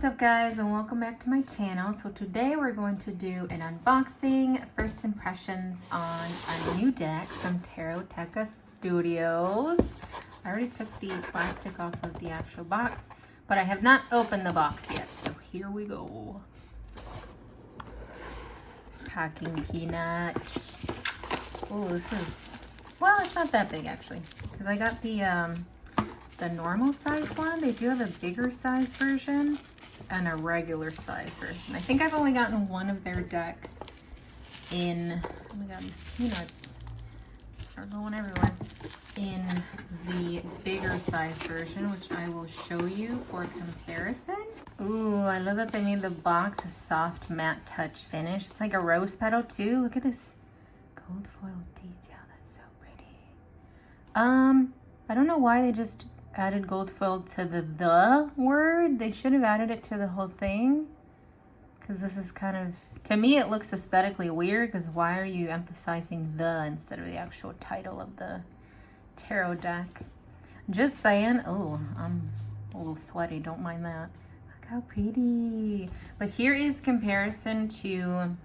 What's up guys, and welcome back to my channel. So today we're going to do an unboxing, first impressions on a new deck from Teroteca Studios. I already took the plastic off of the actual box, but I have not opened the box yet. So here we go. Packing peanut. Oh, this is, well, it's not that big actually, because I got the normal size one. They do have a bigger size version and a regular size version. I think I've only gotten one of their decks in, oh my god, these peanuts are going everywhere, in the bigger size version, which I will show you for comparison. Ooh, I love that they made the box a soft matte touch finish. It's like a rose petal too. Look at this gold foil detail. That's so pretty. I don't know why they just added gold foil to the word. They should have added it to the whole thing, because this is kind of, to me it looks aesthetically weird, because why are you emphasizing the instead of the actual title of the tarot deck? Just saying. Oh, I'm a little sweaty, don't mind that. Look how pretty. But here is comparison to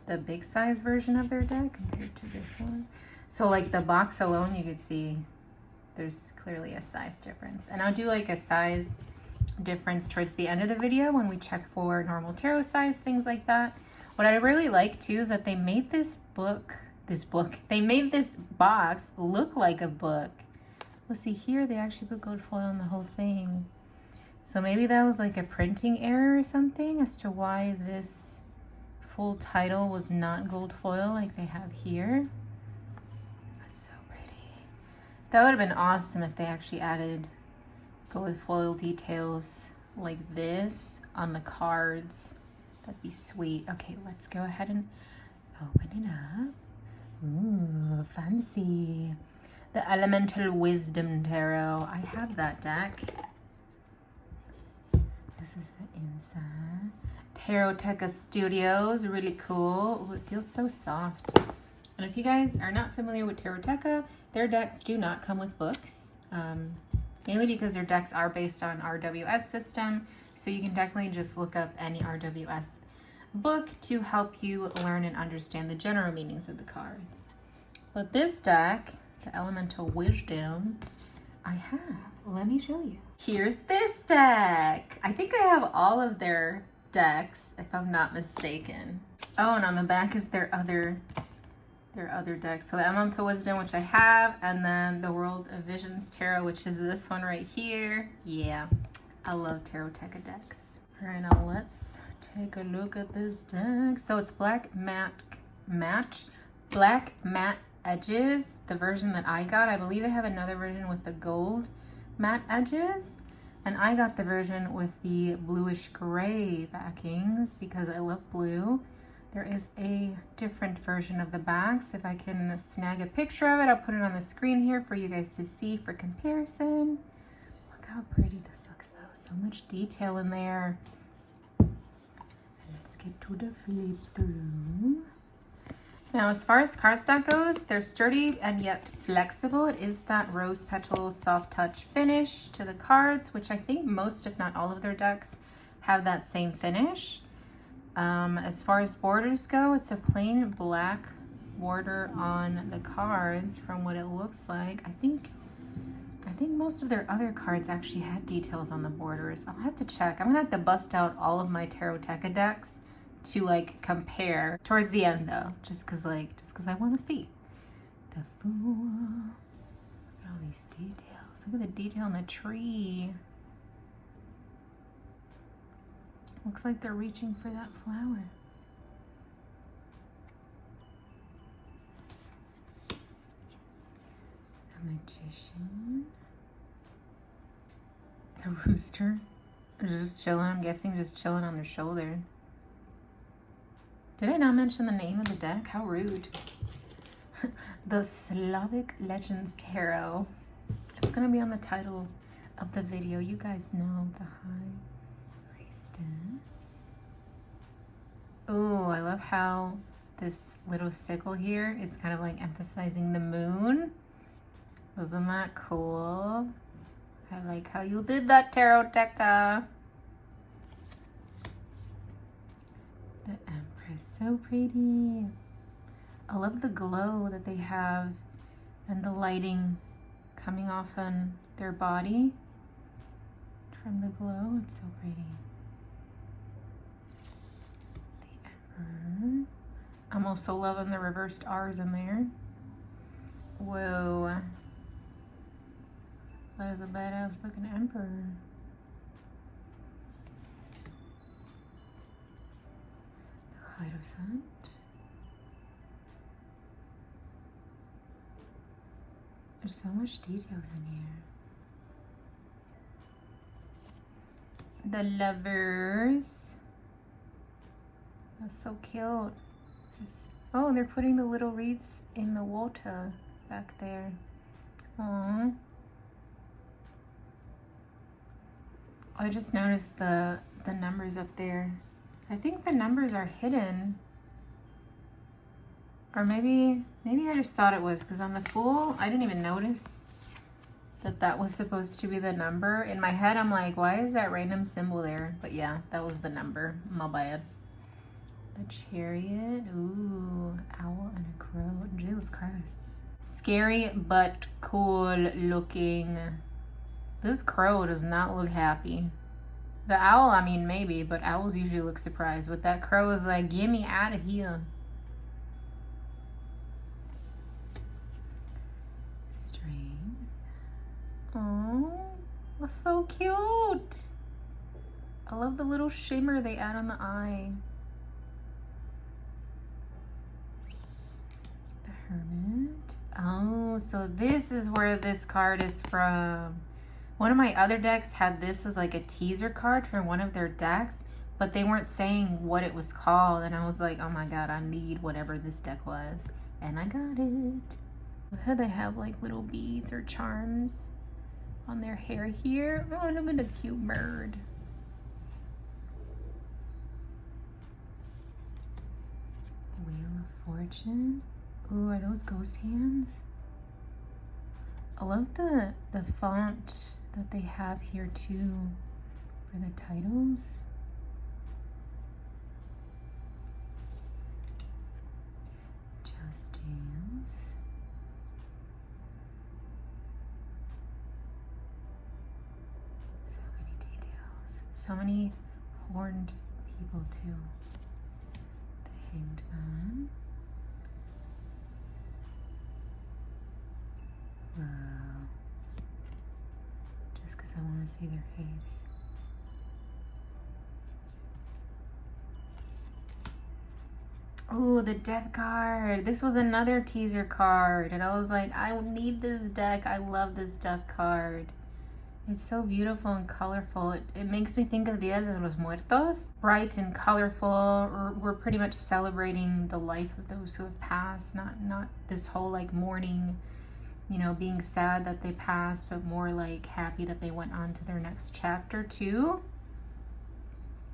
the big size version of their deck compared to this one. So like the box alone, you could see there's clearly a size difference. And I'll do like a size difference towards the end of the video when we check for normal tarot size, things like that. What I really like too is that they made this they made this box look like a book. Well, see here, they actually put gold foil on the whole thing. So maybe that was like a printing error or something as to why this full title was not gold foil like they have here. That would have been awesome if they actually added gold foil details like this on the cards. That'd be sweet. Okay, let's go ahead and open it up. Ooh, fancy. The Elemental Wisdom Tarot. I have that deck. This is the inside. Teroteca Studios, really cool. Ooh, it feels so soft. And if you guys are not familiar with Teroteca, their decks do not come with books, mainly because their decks are based on RWS system. So you can definitely just look up any RWS book to help you learn and understand the general meanings of the cards. But this deck, the Elemental Wisdom, I have. Let me show you. Here's this deck. I think I have all of their decks, if I'm not mistaken. Oh, and on the back is their other decks. So the Elemental Wisdom, which I have, and then the World of Visions Tarot, which is this one right here. Yeah, I love Teroteca decks. All right, now let's take a look at this deck. So it's black matte edges, the version that I got. I believe they have another version with the gold matte edges, and I got the version with the bluish gray backings because I love blue. There is a different version of the backs. If I can snag a picture of it, I'll put it on the screen here for you guys to see for comparison. Look how pretty this looks though. So much detail in there. And let's get to the flip through. Now, as far as cardstock goes, they're sturdy and yet flexible. It is that rose petal soft touch finish to the cards, which I think most, if not all of their decks have that same finish. As far as borders go, it's a plain black border on the cards from what it looks like. I think most of their other cards actually have details on the borders. I'll have to check. I'm gonna have to bust out all of my Teroteca decks to like compare towards the end though, just cause I want to see. The Fool. Look at all these details. Look at the detail on the tree. Looks like they're reaching for that flower. The Magician. The Rooster. They're just chilling, I'm guessing just chilling on their shoulder. Did I not mention the name of the deck? How rude. The Slavic Legends Tarot. It's gonna be on the title of the video. You guys know the High. Oh, I love how this little sickle here is kind of like emphasizing the moon. Wasn't that cool? I like how you did that, Teroteca. so pretty. I love the glow that they have and the lighting coming off on their body from the glow. It's so pretty. The Emperor. I'm also loving the reversed R's in there. Whoa. That is a badass looking Emperor. The Hierophant. There's so much details in here. The Lovers. That's so cute. Oh, they're putting the little wreaths in the water back there. Aww. I just noticed the numbers up there. I think the numbers are hidden. Or maybe I just thought it was, because on the Fool, I didn't even notice that was supposed to be the number. In my head, I'm like, why is that random symbol there? But yeah, that was the number. My bad. The Chariot. Ooh, owl and a crow. Jesus Christ. Scary but cool looking. This crow does not look happy. The owl, I mean, maybe, but owls usually look surprised. But that crow is like, get me out of here. Oh, that's so cute. I love the little shimmer they add on the eye. The Hermit. Oh, so this is where this card is from. One of my other decks had this as like a teaser card from one of their decks, but they weren't saying what it was called. And I was like, oh my God, I need whatever this deck was. And I got it. They have like little beads or charms on their hair here. Oh, look at the cute bird. Wheel of Fortune. Ooh, are those ghost hands? I love the font that they have here too for the titles. Just Dance. So many horned people too. The Hanged Man. Wow. Just because I want to see their face. Oh, the Death card. This was another teaser card. And I was like, I need this deck. I love this Death card. It's so beautiful and colorful. It makes me think of Dia de los Muertos. Bright and colorful. We're pretty much celebrating the life of those who have passed. Not this whole like mourning, you know, being sad that they passed, but more like happy that they went on to their next chapter too.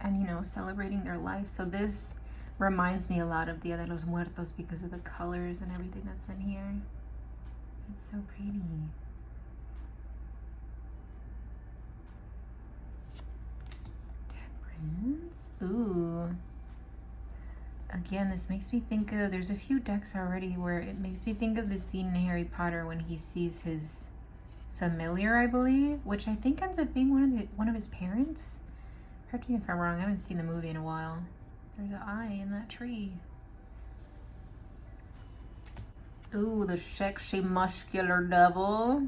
And, you know, celebrating their life. So this reminds me a lot of Dia de los Muertos because of the colors and everything that's in here. It's so pretty. Ooh. Again, this makes me think of, there's a few decks already where it makes me think of the scene in Harry Potter when he sees his familiar, I believe, which I think ends up being one of his parents. Correct me if I'm wrong, I haven't seen the movie in a while. There's an eye in that tree. Ooh, the sexy muscular devil.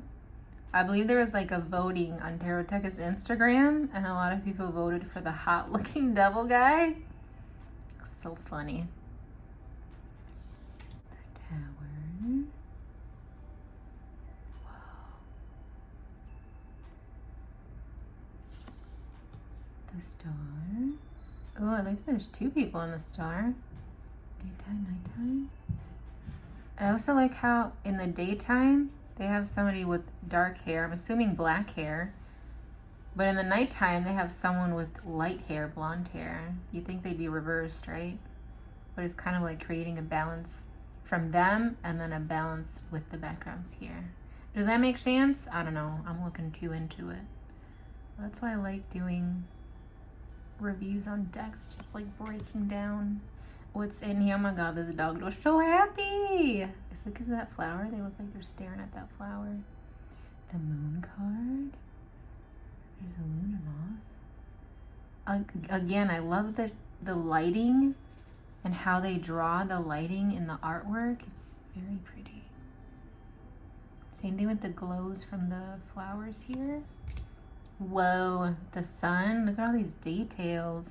I believe there was like a voting on Taroteca's Instagram, and a lot of people voted for the hot looking devil guy. So funny. The Tower. Wow. The Star. Oh, I like that there's two people in the star. Daytime, nighttime. I also like how in the daytime they have somebody with dark hair, I'm assuming black hair. But in the nighttime, they have someone with light hair, blonde hair. You'd think they'd be reversed, right? But it's kind of like creating a balance from them and then a balance with the backgrounds here. Does that make sense? I don't know. I'm looking too into it. That's why I like doing reviews on decks, just like breaking down. what's in here. Oh my god, this dog looks so happy. Is it because of that flower? They look like they're staring at that flower. The moon card. There's a lunar moth. Again, I love the lighting and how they draw the lighting in the artwork. It's very pretty. Same thing with the glows from the flowers here. Whoa, the sun. Look at all these details.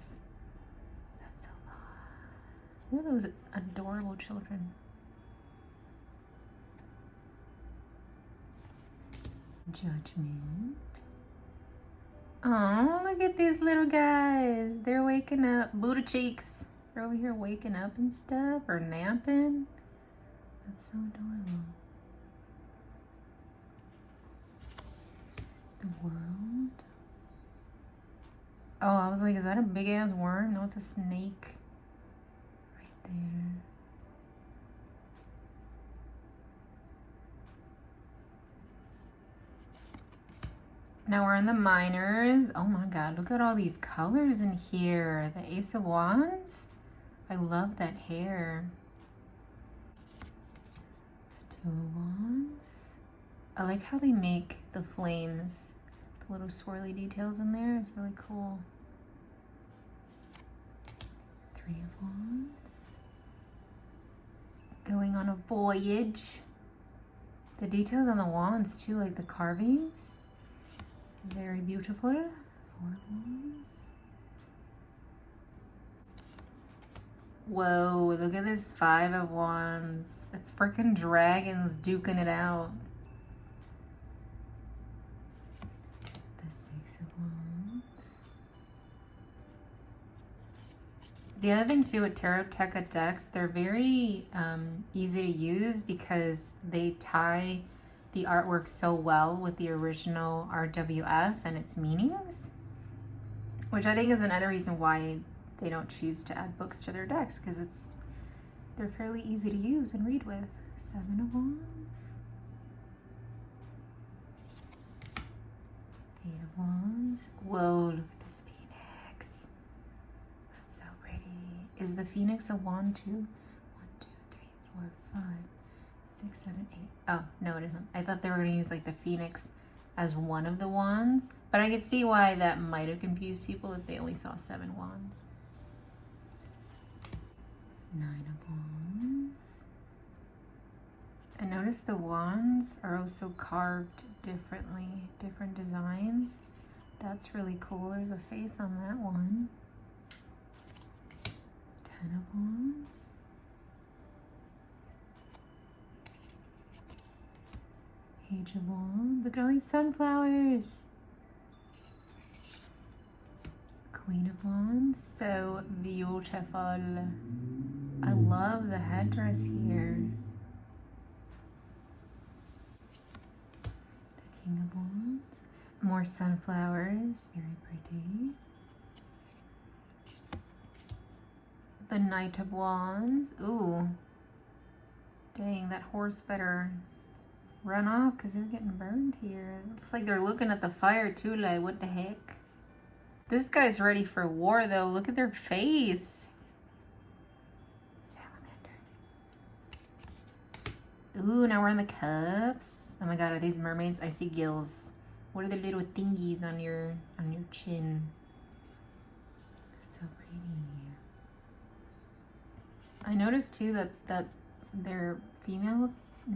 That's a lot. Look at those adorable children. Judgment. Oh, look at these little guys. They're waking up. Buddha cheeks. They're over here waking up and stuff or napping. That's so adorable. The world. Oh, I was like, is that a big ass worm? No, it's a snake. Right there. Now we're in the minors. Oh my god, look at all these colors in here. The Ace of Wands. I love that hair. Two of Wands. I like how they make the flames. The little swirly details in there is really cool. Three of Wands. Going on a voyage. The details on the wands too, like the carvings. Very beautiful. Four of Wands. Whoa, look at this Five of Wands. It's freaking dragons duking it out. The Six of Wands. The other thing too with Tarot Tekka decks, they're very easy to use because they tie the artwork so well with the original RWS and its meanings, which I think is another reason why they don't choose to add books to their decks, because they're fairly easy to use and read with. Seven of Wands. Eight of Wands. Whoa, look at this phoenix. That's so pretty. Is the phoenix a wand too? 1, 2, 3, 4, 5, 6, 7, 8. Oh, no, it isn't. I thought they were going to use like the phoenix as one of the wands, but I could see why that might have confused people if they only saw 7 wands. 9 of Wands. And notice the wands are also carved differently, different designs. That's really cool. There's a face on that one. 10 of Wands. Page of Wands. Look at all these sunflowers. Queen of Wands. So beautiful. I love the headdress here. The King of Wands. More sunflowers. Very pretty. The Knight of Wands. Ooh. Dang, that horse better run off because they're getting burned here. Looks like they're looking at the fire too, like, what the heck? This guy's ready for war though. Look at their face. Salamander. Ooh, now we're in the cups. Oh my god, are these mermaids? I see gills. What are the little thingies on your chin? So pretty. I noticed too that their females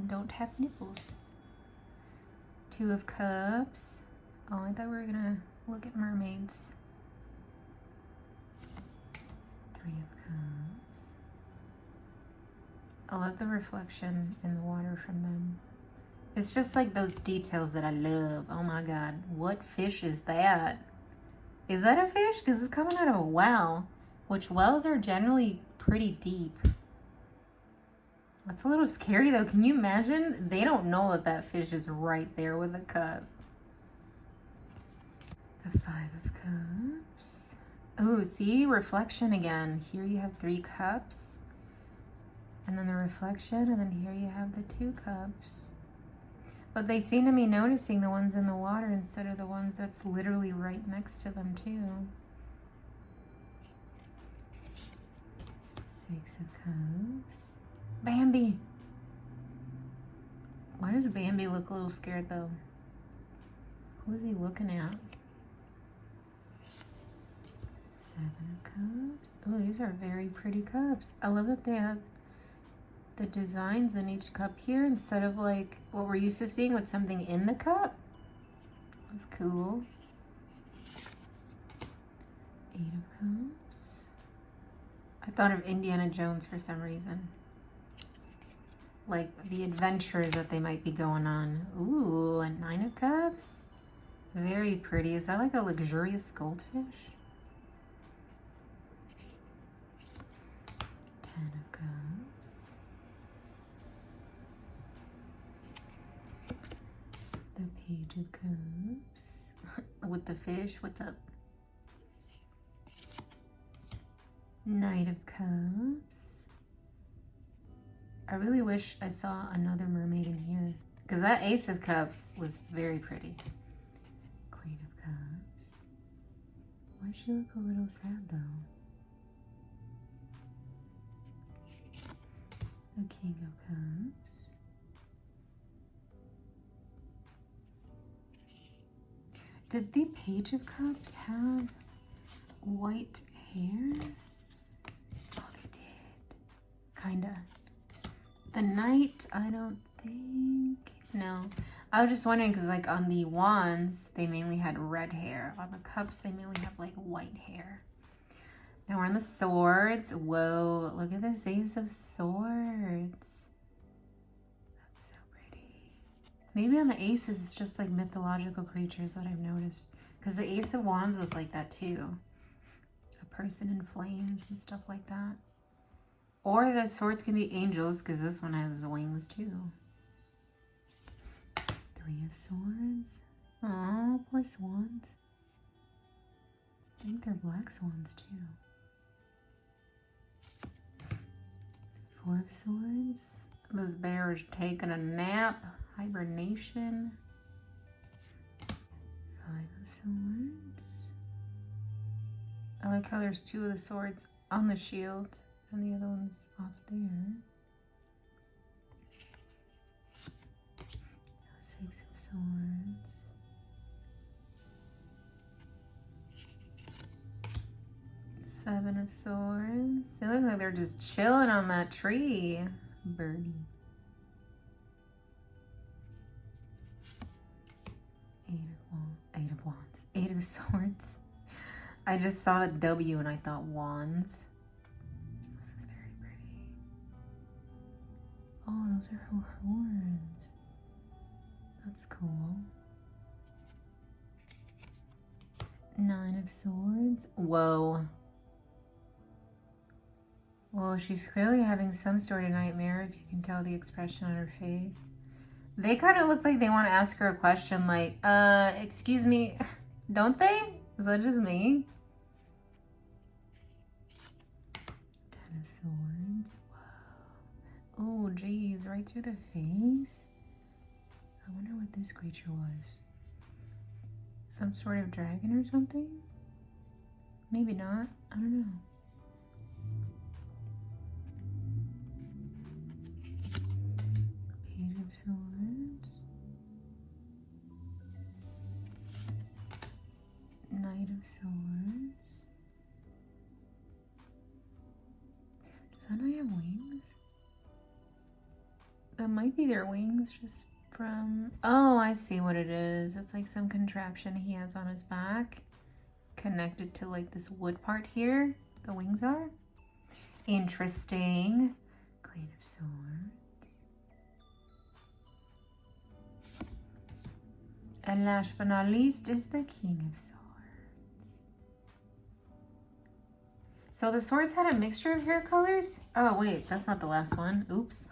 don't have nipples. Two of Cups. Oh, I thought we were gonna look at mermaids. Three of Cups. I love the reflection in the water from them. It's just like those details that I love. Oh my god, what fish is that? Is that a fish? Because it's coming out of a well, which wells are generally pretty deep. That's a little scary though. Can you imagine? They don't know that that fish is right there with a cup. The Five of Cups. Oh, see? Reflection again. Here you have 3 cups. And then the reflection. And then here you have the 2 cups. But they seem to be noticing the ones in the water instead of the ones that's literally right next to them too. 6 Six of Cups. Bambi. Why does Bambi look a little scared though? Who is he looking at? Seven of Cups. Oh, these are very pretty cups. I love that they have the designs in each cup here instead of like what we're used to seeing with something in the cup. That's cool. Eight of Cups. I thought of Indiana Jones for some reason. Like the adventures that they might be going on. Ooh, a Nine of Cups. Very pretty. Is that like a luxurious goldfish? Ten of Cups. The Page of Cups. With the fish, what's up? Knight of Cups. I really wish I saw another mermaid in here. Because that Ace of Cups was very pretty. Queen of Cups. Why does she look a little sad though? The King of Cups. Did the Page of Cups have white hair? Oh, they did. Kinda. The Knight, I don't think. No. I was just wondering because like on the wands, they mainly had red hair. On the cups, they mainly have like white hair. Now we're on the swords. Whoa, look at this Ace of Swords. That's so pretty. Maybe on the aces, it's just like mythological creatures that I've noticed. Because the Ace of Wands was like that too. A person in flames and stuff like that. Or the swords can be angels because this one has wings too. Three of Swords. Oh, poor swans. I think they're black swans too. Four of Swords. This bear is taking a nap. Hibernation. Five of Swords. I like how there's two of the swords on the shield and the other one's off there. Six of Swords. Seven of Swords. They look like they're just chilling on that tree. Birdie. Eight of Wands. Eight of Swords. I just saw a W and I thought wands. This is very pretty. Oh, those are her horns. That's cool. Nine of Swords. Whoa. Well, she's clearly having some sort of nightmare, if you can tell the expression on her face. They kind of look like they want to ask her a question like, excuse me, don't they? Is that just me? Ten of Swords. Whoa. Oh, geez, right through the face? I wonder what this creature was. Some sort of dragon or something? Maybe not. I don't know. Page of Swords. Knight of Swords. Does that knight have wings? That might be their wings just from... Oh, I see what it is. It's like some contraption he has on his back. Connected to like this wood part here. The wings are. Interesting. Queen of Swords. And last but not least is the King of Swords. So the swords had a mixture of hair colors? Oh wait, that's not the last one. Oops.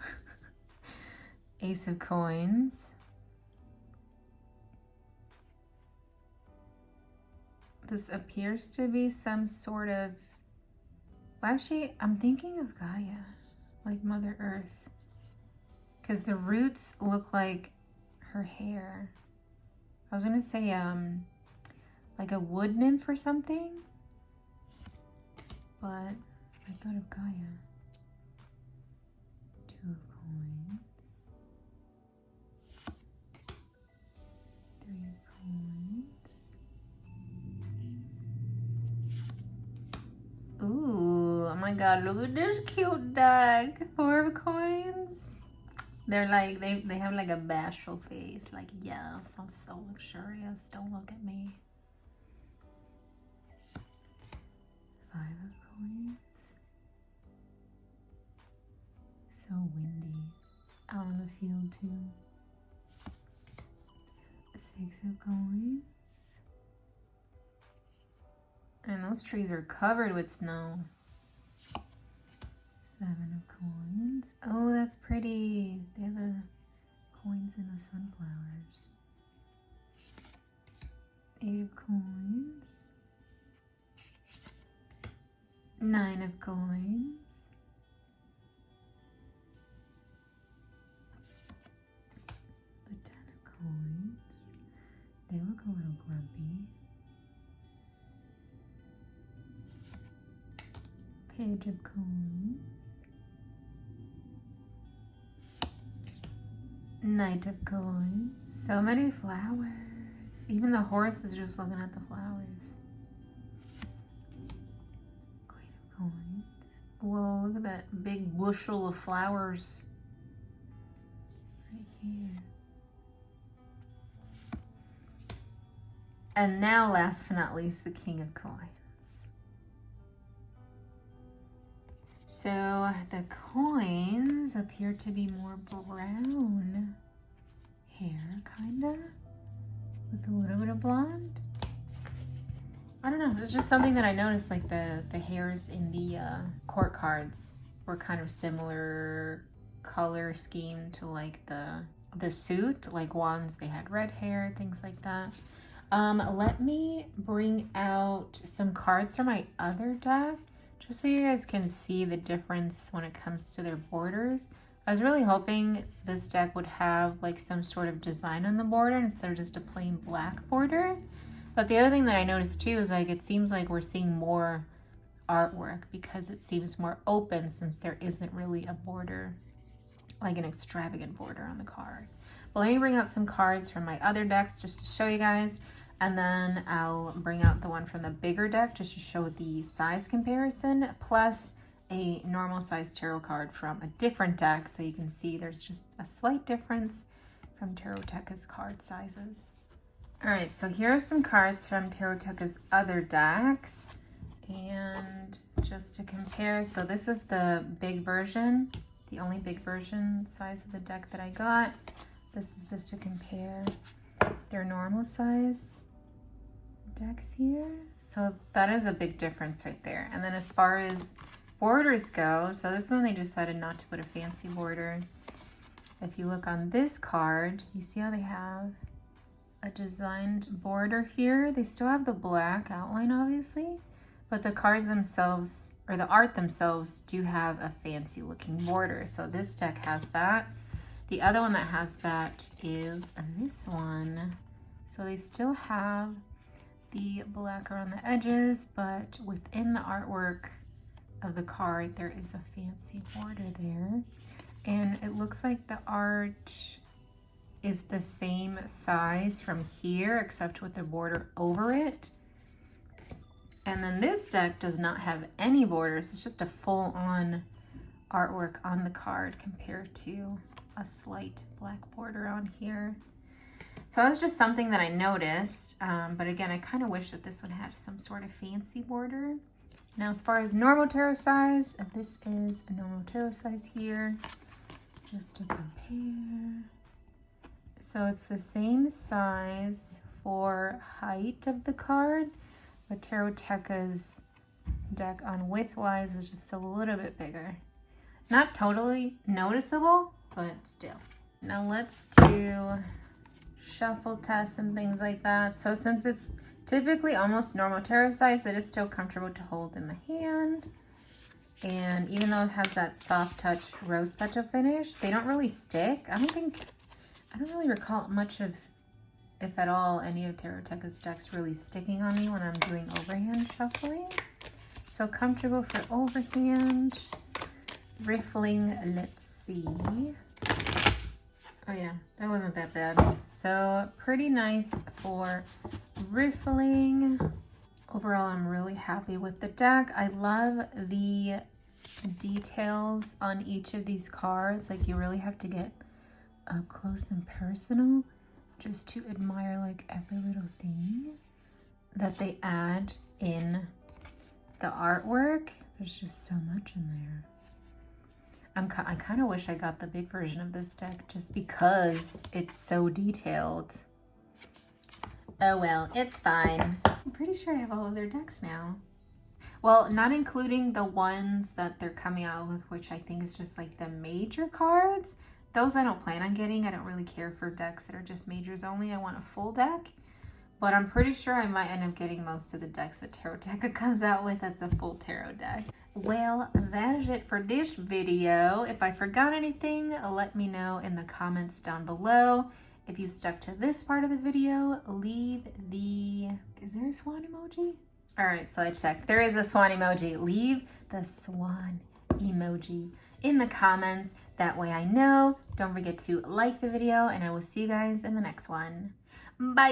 Ace of Coins. This appears to be some sort of... Well, actually, I'm thinking of Gaia, like Mother Earth. Because the roots look like her hair. I was gonna say, like a wood nymph or something. But I thought of Gaia. of coins. 3 of coins. Ooh, oh my god, look at this cute deck. 4 of coins. They're like, they have like a bashful face. Like, yes, I'm so luxurious. Don't look at me. 5 of coins. So windy out on the field too. 6 of coins. And those trees are covered with snow. 7 of coins. Oh, that's pretty. They have the coins in the sunflowers. 8 of coins. 9 of coins. The 10 of coins. They look a little grumpy. Page of coins. Knight of coins. So many flowers. Even the horse is just looking at the flowers. Queen of coins. Whoa, look at that big bushel of flowers right here. And now, last but not least, the King of Coins. So the coins appear to be more brown hair, kinda, with a little bit of blonde. I don't know, it's just something that I noticed, like the hairs in the court cards were kind of similar color scheme to like the suit, like ones they had red hair, things like that. Let me bring out some cards from my other deck, just so you guys can see the difference when it comes to their borders. I was really hoping this deck would have like some sort of design on the border instead of just a plain black border. But the other thing that I noticed too is like it seems like we're seeing more artwork because it seems more open since there isn't really a border, like an extravagant border on the card. But let me bring out some cards from my other decks just to show you guys. And then I'll bring out the one from the bigger deck just to show the size comparison, plus a normal size tarot card from a different deck, so you can see there's just a slight difference from Taroteca's card sizes. All right, so here are some cards from Taroteca's other decks. And just to compare, so this is the big version, the only big version size of the deck that I got. This is just to compare their normal size decks here. So that is a big difference right there. And then as far as borders go, so this one they decided not to put a fancy border. If you look on this card, you see how they have a designed border here. They still have the black outline obviously, but the cards themselves, or the art themselves, do have a fancy looking border. So this deck has that. The other one that has that is this one. So they still have the black around the edges, but within the artwork of the card, there is a fancy border there. And it looks like the art is the same size from here, except with the border over it. And then this deck does not have any borders. It's just a full-on artwork on the card compared to a slight black border on here. So that was just something that I noticed, but again, I kind of wish that this one had some sort of fancy border. Now, as far as normal tarot size, this is a normal tarot size here, just to compare. So it's the same size for height of the card, but Taroteca's deck on width-wise is just a little bit bigger. Not totally noticeable, but still. Now let's do shuffle tests and things like that. So since it's typically almost normal tarot size, it is still comfortable to hold in the hand. And even though it has that soft touch rose petal finish, they don't really stick. I don't really recall much of, if at all, any of Taroteca's decks really sticking on me when I'm doing overhand shuffling. So comfortable for overhand riffling. Let's see. Oh yeah, that wasn't that bad. So pretty nice for riffling. Overall, I'm really happy with the deck. I love the details on each of these cards. Like, you really have to get up close and personal just to admire like every little thing that they add in the artwork. There's just so much in there. I kind of wish I got the big version of this deck just because it's so detailed. Oh well, it's fine. I'm pretty sure I have all of their decks now. Well, not including the ones that they're coming out with, which I think is just like the major cards. Those I don't plan on getting. I don't really care for decks that are just majors only. I want a full deck. But I'm pretty sure I might end up getting most of the decks that Tarot Deca comes out with. That's a full tarot deck. Well, that is it for this video. If I forgot anything, let me know in the comments down below. If you stuck to this part of the video, leave the... Is there a swan emoji? All right, so I checked. There is a swan emoji. Leave the swan emoji in the comments. That way I know. Don't forget to like the video, and I will see you guys in the next one. Bye!